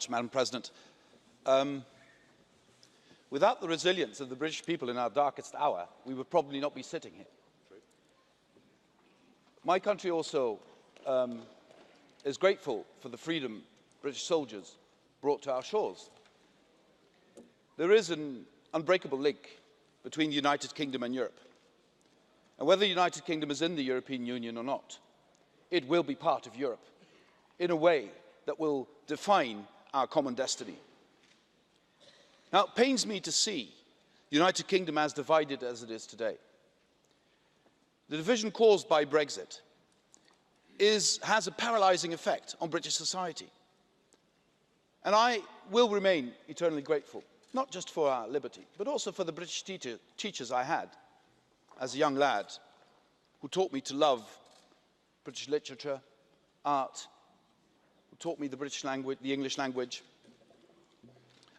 Madam President. Without the resilience of the British people in our darkest hour, we would probably not be sitting here. My country also is grateful for the freedom British soldiers brought to our shores. There is an unbreakable link between the United Kingdom and Europe. And whether the United Kingdom is in the European Union or not, it will be part of Europe in a way that will define our common destiny. Now, it pains me to see the United Kingdom as divided as it is today. The division caused by Brexit has a paralysing effect on British society. And I will remain eternally grateful, not just for our liberty, but also for the British teachers I had as a young lad, who taught me to love British literature, art, who taught me the British language, the English language.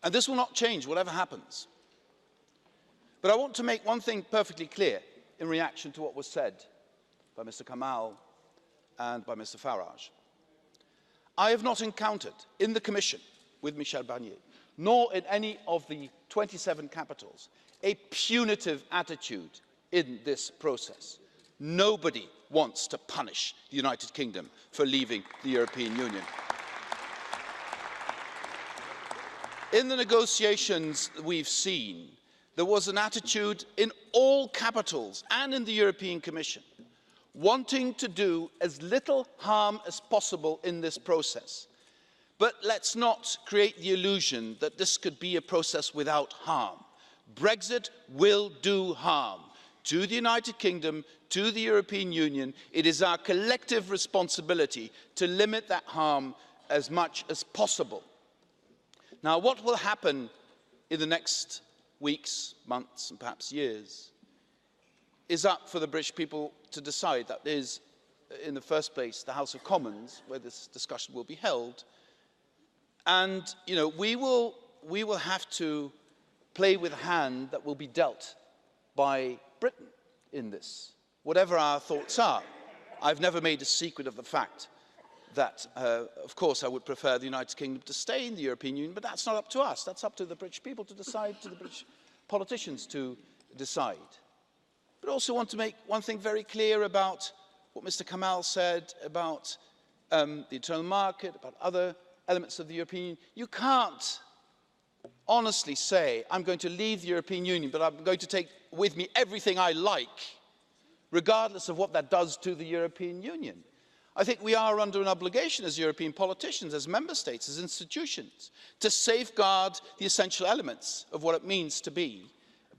And this will not change, whatever happens. But I want to make one thing perfectly clear in reaction to what was said by Mr. Kamall and by Mr. Farage. I have not encountered in the Commission with Michel Barnier, nor in any of the 27 capitals, a punitive attitude in this process. Nobody wants to punish the United Kingdom for leaving the European Union. In the negotiations we've seen, there was an attitude in all capitals and in the European Commission wanting to do as little harm as possible in this process. But let's not create the illusion that this could be a process without harm. Brexit will do harm to the United Kingdom, to the European Union. It is our collective responsibility to limit that harm as much as possible. Now, what will happen in the next weeks, months, and perhaps years is up for the British people to decide. That is, in the first place, the House of Commons, where this discussion will be held. And, we will have to play with a hand that will be dealt by Britain in this, whatever our thoughts are. I've never made a secret of the fact that, of course, I would prefer the United Kingdom to stay in the European Union, but that's not up to us. That's up to the British people to decide, to the British politicians to decide. But I also want to make one thing very clear about what Mr. Kamall said about the internal market, about other elements of the European Union. You can't honestly say, I'm going to leave the European Union, but I'm going to take with me everything I like, regardless of what that does to the European Union. I think we are under an obligation as European politicians, as member states, as institutions, to safeguard the essential elements of what it means to be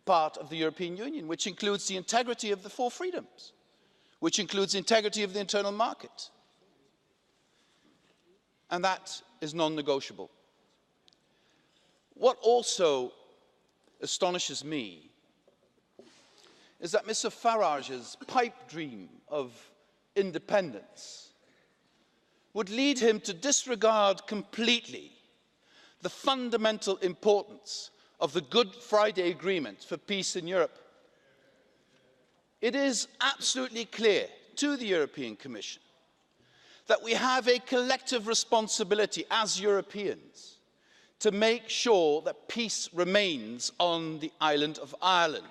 part of the European Union, which includes the integrity of the four freedoms, which includes the integrity of the internal market. And that is non-negotiable. What also astonishes me is that Mr. Farage's pipe dream of independence would lead him to disregard completely the fundamental importance of the Good Friday Agreement for peace in Europe. It is absolutely clear to the European Commission that we have a collective responsibility as Europeans to make sure that peace remains on the island of Ireland.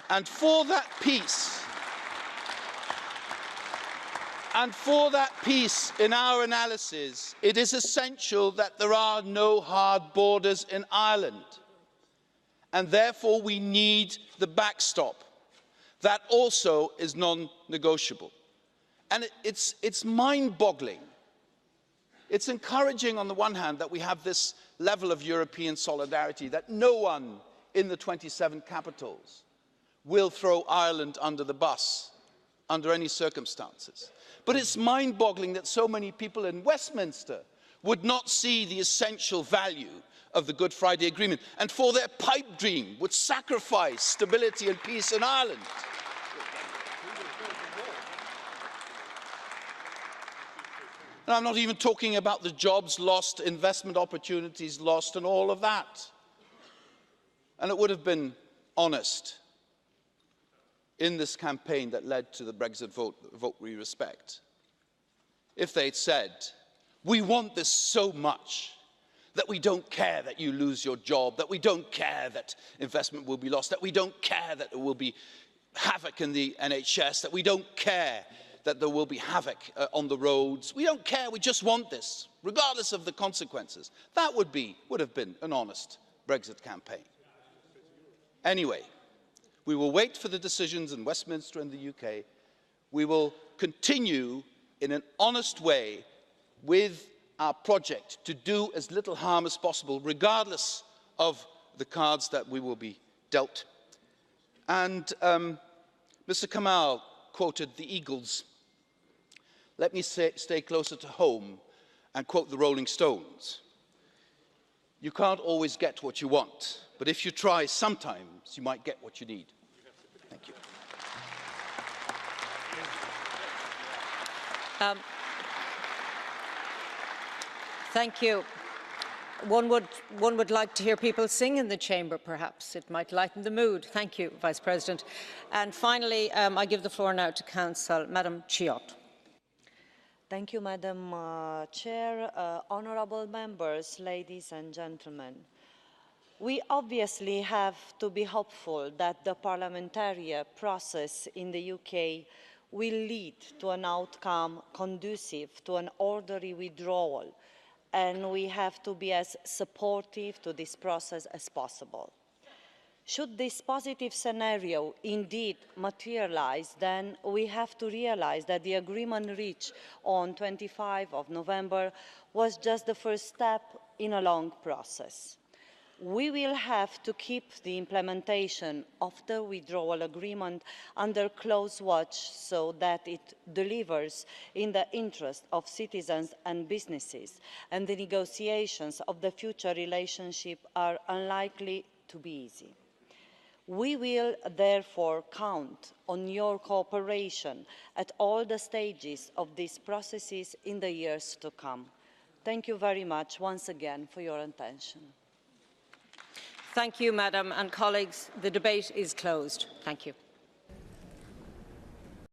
And for that peace, in our analysis, it is essential that there are no hard borders in Ireland. And therefore, we need the backstop. That also is non-negotiable. And it's mind-boggling. It's encouraging, on the one hand, that we have this level of European solidarity, that no one in the 27 capitals will throw Ireland under the bus under any circumstances. But it's mind-boggling that so many people in Westminster would not see the essential value of the Good Friday Agreement, and for their pipe dream would sacrifice stability and peace in Ireland. And I'm not even talking about the jobs lost, investment opportunities lost, and all of that. And it would have been honest in this campaign that led to the Brexit vote, a vote we respect, if they'd said, we want this so much that we don't care that you lose your job, that we don't care that investment will be lost, that we don't care that there will be havoc in the NHS, that we don't care that there will be havoc on the roads. We don't care, we just want this, regardless of the consequences. That would have been an honest Brexit campaign. Anyway, we will wait for the decisions in Westminster and the UK. We will continue in an honest way with our project to do as little harm as possible, regardless of the cards that we will be dealt. And Mr. Kamal quoted the Eagles. Let me stay closer to home and quote the Rolling Stones. You can't always get what you want, but if you try, sometimes you might get what you need. Thank you. Thank you. One would like to hear people sing in the chamber, perhaps. It might lighten the mood. Thank you, Vice President. And finally, I give the floor now to Council. Madam Chiot. Thank you, Madam Chair. Honourable members, ladies and gentlemen. We obviously have to be hopeful that the parliamentary process in the UK will lead to an outcome conducive to an orderly withdrawal, and we have to be as supportive to this process as possible. Should this positive scenario indeed materialise, then we have to realise that the agreement reached on 25 November was just the first step in a long process. We will have to keep the implementation of the withdrawal agreement under close watch so that it delivers in the interest of citizens and businesses, and the negotiations of the future relationship are unlikely to be easy. We will therefore count on your cooperation at all the stages of these processes in the years to come. Thank you very much once again for your attention. Thank you, Madam, and colleagues. The debate is closed. Thank you.